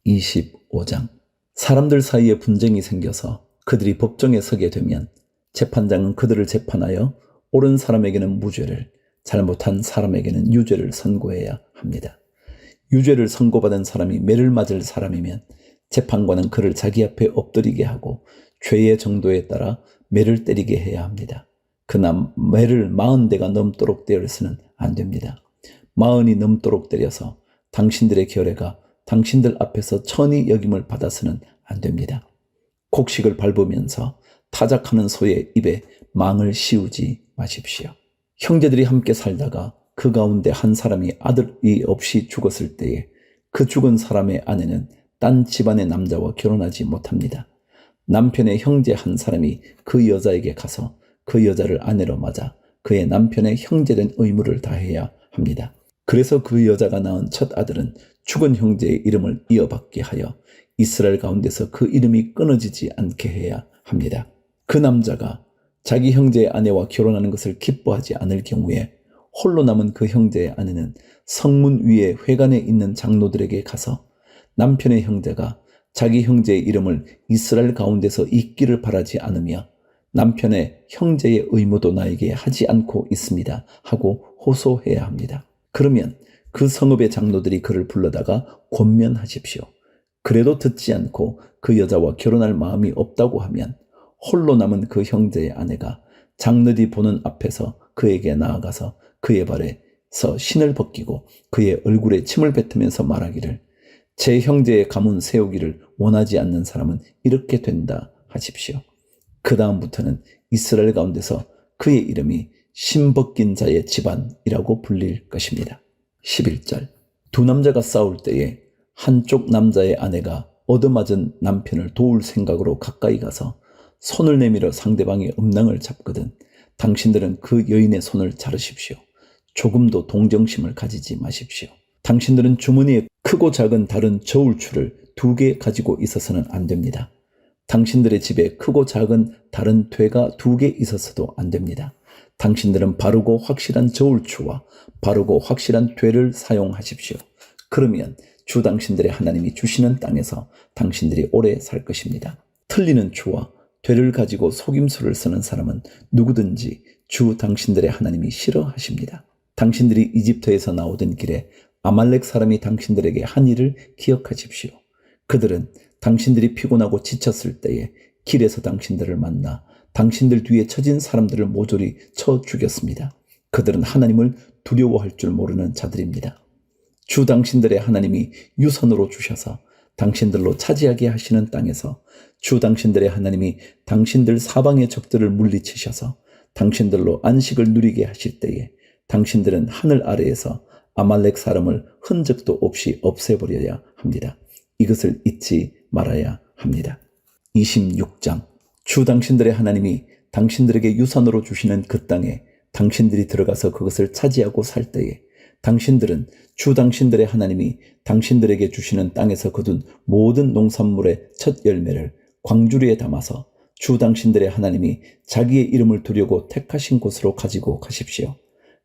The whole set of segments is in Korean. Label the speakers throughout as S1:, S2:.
S1: 25장. 사람들 사이에 분쟁이 생겨서 그들이 법정에 서게 되면 재판장은 그들을 재판하여 옳은 사람에게는 무죄를, 잘못한 사람에게는 유죄를 선고해야 합니다. 유죄를 선고받은 사람이 매를 맞을 사람이면 재판관은 그를 자기 앞에 엎드리게 하고 죄의 정도에 따라 매를 때리게 해야 합니다. 그러나 매를 40대가 넘도록 때려서는 안 됩니다. 40이 넘도록 때려서 당신들의 결례가 당신들 앞에서 천히 여김을 받아서는 안 됩니다. 곡식을 밟으면서 타작하는 소의 입에 망을 씌우지 마십시오. 형제들이 함께 살다가 그 가운데 한 사람이 아들이 없이 죽었을 때에 그 죽은 사람의 아내는 딴 집안의 남자와 결혼하지 못합니다. 남편의 형제 한 사람이 그 여자에게 가서 그 여자를 아내로 맞아 그의 남편의 형제된 의무를 다해야 합니다. 그래서 그 여자가 낳은 첫 아들은 죽은 형제의 이름을 이어받게 하여 이스라엘 가운데서 그 이름이 끊어지지 않게 해야 합니다. 그 남자가 자기 형제의 아내와 결혼하는 것을 기뻐하지 않을 경우에 홀로 남은 그 형제의 아내는 성문 위에 회관에 있는 장로들에게 가서 남편의 형제가 자기 형제의 이름을 이스라엘 가운데서 잊기를 바라지 않으며 남편의 형제의 의무도 나에게 하지 않고 있습니다 하고 호소해야 합니다. 그러면 그 성읍의 장로들이 그를 불러다가 권면하십시오. 그래도 듣지 않고 그 여자와 결혼할 마음이 없다고 하면 홀로 남은 그 형제의 아내가 장로들이 보는 앞에서 그에게 나아가서 그의 발에서 신을 벗기고 그의 얼굴에 침을 뱉으면서 말하기를, 제 형제의 가문 세우기를 원하지 않는 사람은 이렇게 된다 하십시오. 그 다음부터는 이스라엘 가운데서 그의 이름이 신벗긴 자의 집안이라고 불릴 것입니다. 11절. 두 남자가 싸울 때에 한쪽 남자의 아내가 얻어맞은 남편을 도울 생각으로 가까이 가서 손을 내밀어 상대방의 음낭을 잡거든 당신들은 그 여인의 손을 자르십시오. 조금도 동정심을 가지지 마십시오. 당신들은 주머니에 크고 작은 다른 저울추를 2개 가지고 있어서는 안 됩니다. 당신들의 집에 크고 작은 다른 퇴가 2개 있어서도 안 됩니다. 당신들은 바르고 확실한 저울추와 바르고 확실한 퇴를 사용하십시오. 그러면 주 당신들의 하나님이 주시는 땅에서 당신들이 오래 살 것입니다. 틀리는 추와 퇴를 가지고 속임수를 쓰는 사람은 누구든지 주 당신들의 하나님이 싫어하십니다. 당신들이 이집트에서 나오던 길에 아말렉 사람이 당신들에게 한 일을 기억하십시오. 그들은 당신들이 피곤하고 지쳤을 때에 길에서 당신들을 만나 당신들 뒤에 처진 사람들을 모조리 쳐 죽였습니다. 그들은 하나님을 두려워할 줄 모르는 자들입니다. 주 당신들의 하나님이 유선으로 주셔서 당신들로 차지하게 하시는 땅에서 주 당신들의 하나님이 당신들 사방의 적들을 물리치셔서 당신들로 안식을 누리게 하실 때에 당신들은 하늘 아래에서 아말렉 사람을 흔적도 없이 없애버려야 합니다. 이것을 잊지 말아야 합니다. 26장. 주 당신들의 하나님이 당신들에게 유산으로 주시는 그 땅에 당신들이 들어가서 그것을 차지하고 살 때에 당신들은 주 당신들의 하나님이 당신들에게 주시는 땅에서 거둔 모든 농산물의 첫 열매를 광주리에 담아서 주 당신들의 하나님이 자기의 이름을 두려고 택하신 곳으로 가지고 가십시오.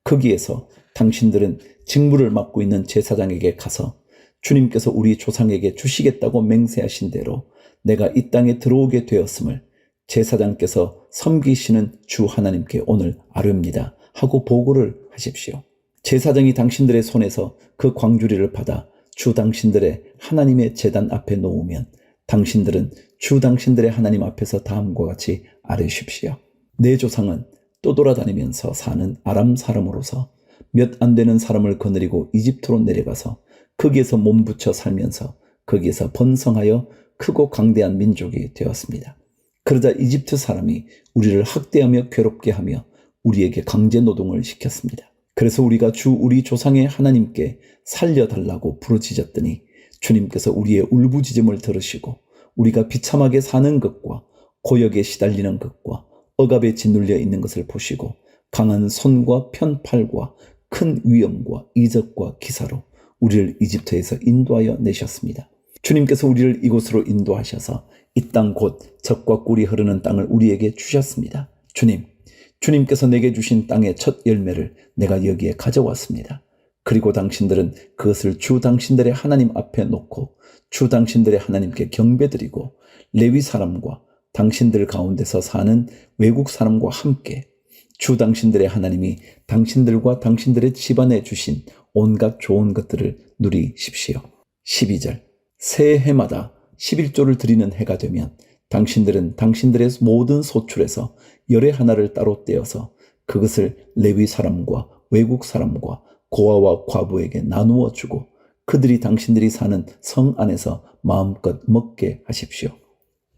S1: 거기에서 당신들은 직무를 맡고 있는 제사장에게 가서 주님께서 우리 조상에게 주시겠다고 맹세하신 대로 내가 이 땅에 들어오게 되었음을 제사장께서 섬기시는 주 하나님께 오늘 아뢰옵니다 하고 보고를 하십시오. 제사장이 당신들의 손에서 그 광주리를 받아 주 당신들의 하나님의 제단 앞에 놓으면 당신들은 주 당신들의 하나님 앞에서 다음과 같이 아뢰십시오. 내 조상은 떠돌아다니면서 사는 아람 사람으로서 몇 안 되는 사람을 거느리고 이집트로 내려가서 거기에서 몸붙여 살면서 거기에서 번성하여 크고 강대한 민족이 되었습니다. 그러자 이집트 사람이 우리를 학대하며 괴롭게 하며 우리에게 강제 노동을 시켰습니다. 그래서 우리가 주 우리 조상의 하나님께 살려달라고 부르짖었더니 주님께서 우리의 울부짖음을 들으시고 우리가 비참하게 사는 것과 고역에 시달리는 것과 억압에 짓눌려 있는 것을 보시고 강한 손과 편팔과 큰 위엄과 이적과 기사로 우리를 이집트에서 인도하여 내셨습니다. 주님께서 우리를 이곳으로 인도하셔서 이 땅 곧 젖과 꿀이 흐르는 땅을 우리에게 주셨습니다. 주님께서 내게 주신 땅의 첫 열매를 내가 여기에 가져왔습니다. 그리고 당신들은 그것을 주 당신들의 하나님 앞에 놓고 주 당신들의 하나님께 경배드리고 레위 사람과 당신들 가운데서 사는 외국 사람과 함께 주 당신들의 하나님이 당신들과 당신들의 집안에 주신 온갖 좋은 것들을 누리십시오. 12절 새 해마다 11조를 드리는 해가 되면 당신들은 당신들의 모든 소출에서 열의 하나를 따로 떼어서 그것을 레위 사람과 외국 사람과 고아와 과부에게 나누어 주고 그들이 당신들이 사는 성 안에서 마음껏 먹게 하십시오.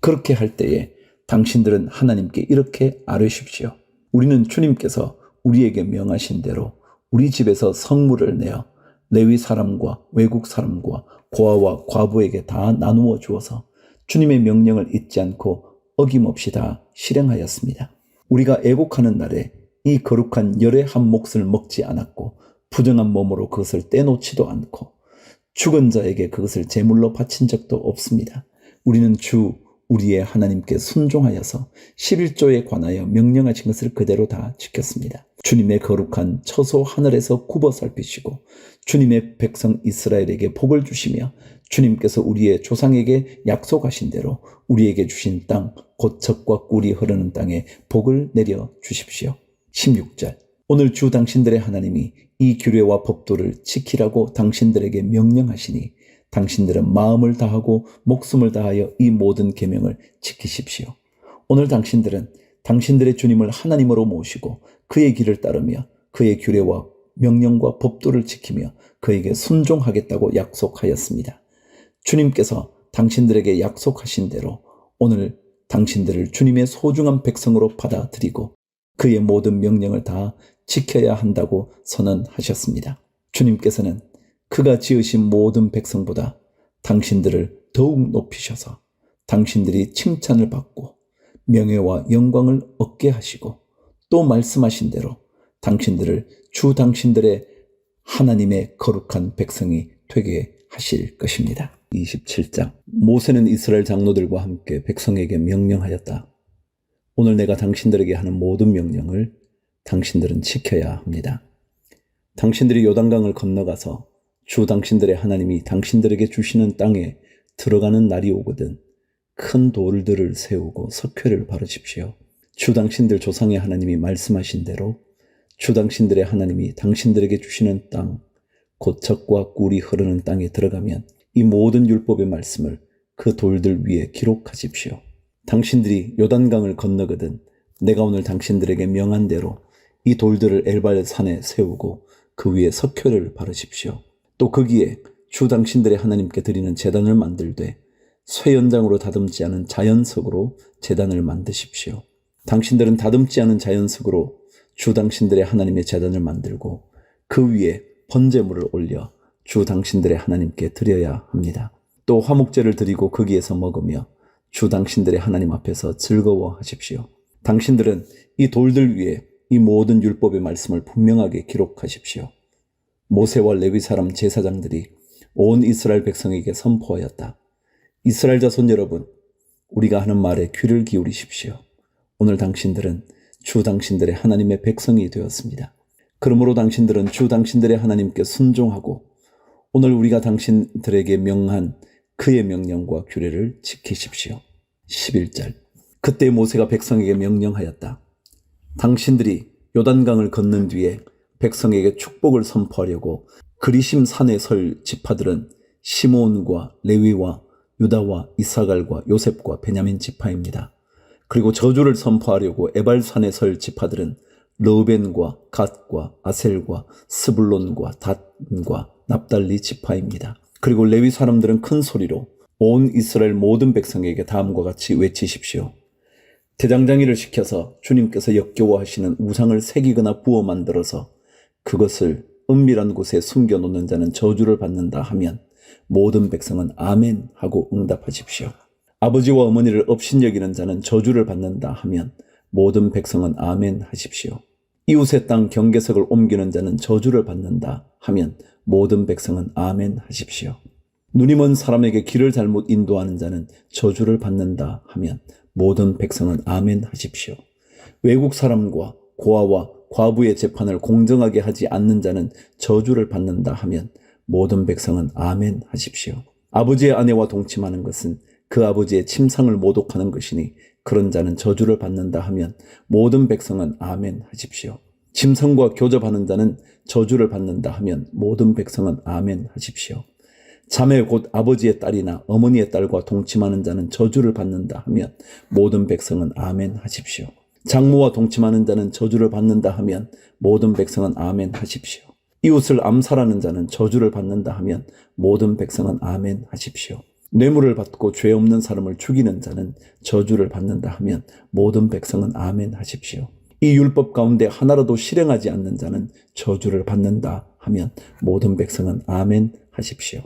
S1: 그렇게 할 때에 당신들은 하나님께 이렇게 아뢰십시오. 우리는 주님께서 우리에게 명하신 대로 우리 집에서 성물을 내어 레위 사람과 외국 사람과 고아와 과부에게 다 나누어 주어서 주님의 명령을 잊지 않고 어김없이 다 실행하였습니다. 우리가 애곡하는 날에 이 거룩한 열의 한 몫을 먹지 않았고 부정한 몸으로 그것을 떼놓지도 않고 죽은 자에게 그것을 제물로 바친 적도 없습니다. 우리는 우리의 하나님께 순종하여서 11조에 관하여 명령하신 것을 그대로 다 지켰습니다. 주님의 거룩한 처소 하늘에서 굽어 살피시고 주님의 백성 이스라엘에게 복을 주시며 주님께서 우리의 조상에게 약속하신 대로 우리에게 주신 땅 곧 젖과 꿀이 흐르는 땅에 복을 내려 주십시오. 16절 오늘 주 당신들의 하나님이 이 규례와 법도를 지키라고 당신들에게 명령하시니 당신들은 마음을 다하고 목숨을 다하여 이 모든 계명을 지키십시오. 오늘 당신들은 당신들의 주님을 하나님으로 모시고 그의 길을 따르며 그의 규례와 명령과 법도를 지키며 그에게 순종하겠다고 약속하였습니다. 주님께서 당신들에게 약속하신 대로 오늘 당신들을 주님의 소중한 백성으로 받아들이고 그의 모든 명령을 다 지켜야 한다고 선언하셨습니다. 주님께서는 그가 지으신 모든 백성보다 당신들을 더욱 높이셔서 당신들이 칭찬을 받고 명예와 영광을 얻게 하시고 또 말씀하신 대로 당신들을 주 당신들의 하나님의 거룩한 백성이 되게 하실 것입니다. 27장 모세는 이스라엘 장로들과 함께 백성에게 명령하였다. 오늘 내가 당신들에게 하는 모든 명령을 당신들은 지켜야 합니다. 당신들이 요단강을 건너가서 주 당신들의 하나님이 당신들에게 주시는 땅에 들어가는 날이 오거든 큰 돌들을 세우고 석회를 바르십시오. 주 당신들 조상의 하나님이 말씀하신 대로 주 당신들의 하나님이 당신들에게 주시는 땅 곧 젖과 꿀이 흐르는 땅에 들어가면 이 모든 율법의 말씀을 그 돌들 위에 기록하십시오. 당신들이 요단강을 건너거든 내가 오늘 당신들에게 명한 대로 이 돌들을 엘발 산에 세우고 그 위에 석회를 바르십시오. 또 거기에 주 당신들의 하나님께 드리는 제단을 만들되 쇠연장으로 다듬지 않은 자연석으로 제단을 만드십시오. 당신들은 다듬지 않은 자연석으로 주 당신들의 하나님의 제단을 만들고 그 위에 번제물을 올려 주 당신들의 하나님께 드려야 합니다. 또 화목제를 드리고 거기에서 먹으며 주 당신들의 하나님 앞에서 즐거워하십시오. 당신들은 이 돌들 위에 이 모든 율법의 말씀을 분명하게 기록하십시오. 모세와 레위 사람 제사장들이 온 이스라엘 백성에게 선포하였다. 이스라엘 자손 여러분, 우리가 하는 말에 귀를 기울이십시오. 오늘 당신들은 주 당신들의 하나님의 백성이 되었습니다. 그러므로 당신들은 주 당신들의 하나님께 순종하고 오늘 우리가 당신들에게 명한 그의 명령과 규례를 지키십시오. 11절 그때 모세가 백성에게 명령하였다. 당신들이 요단강을 건넌 뒤에 백성에게 축복을 선포하려고 그리심 산에 설 지파들은 시므온과 레위와 유다와 이사갈과 요셉과 베냐민 지파입니다. 그리고 저주를 선포하려고 에발산에 설 지파들은 르벤과 갓과 아셀과 스불론과 닷과 납달리 지파입니다. 그리고 레위 사람들은 큰 소리로 온 이스라엘 모든 백성에게 다음과 같이 외치십시오. 대장장이를 시켜서 주님께서 역겨워하시는 우상을 새기거나 부어 만들어서 그것을 은밀한 곳에 숨겨놓는 자는 저주를 받는다 하면 모든 백성은 아멘 하고 응답하십시오. 아버지와 어머니를 업신여기는 자는 저주를 받는다 하면 모든 백성은 아멘 하십시오. 이웃의 땅 경계석을 옮기는 자는 저주를 받는다 하면 모든 백성은 아멘 하십시오. 눈이 먼 사람에게 길을 잘못 인도하는 자는 저주를 받는다 하면 모든 백성은 아멘 하십시오. 외국 사람과 고아와 과부의 재판을 공정하게 하지 않는 자는 저주를 받는다 하면 모든 백성은 아멘 하십시오. 아버지의 아내와 동침하는 것은 그 아버지의 침상을 모독하는 것이니 그런 자는 저주를 받는다 하면 모든 백성은 아멘 하십시오. 짐승과 교접하는 자는 저주를 받는다 하면 모든 백성은 아멘 하십시오. 자매 곧 아버지의 딸이나 어머니의 딸과 동침하는 자는 저주를 받는다 하면 모든 백성은 아멘 하십시오. 장모와 동침하는 자는 저주를 받는다 하면 모든 백성은 아멘 하십시오. 이웃을 암살하는 자는 저주를 받는다 하면 모든 백성은 아멘 하십시오. 뇌물을 받고 죄 없는 사람을 죽이는 자는 저주를 받는다 하면 모든 백성은 아멘 하십시오. 이 율법 가운데 하나라도 실행하지 않는 자는 저주를 받는다 하면 모든 백성은 아멘 하십시오.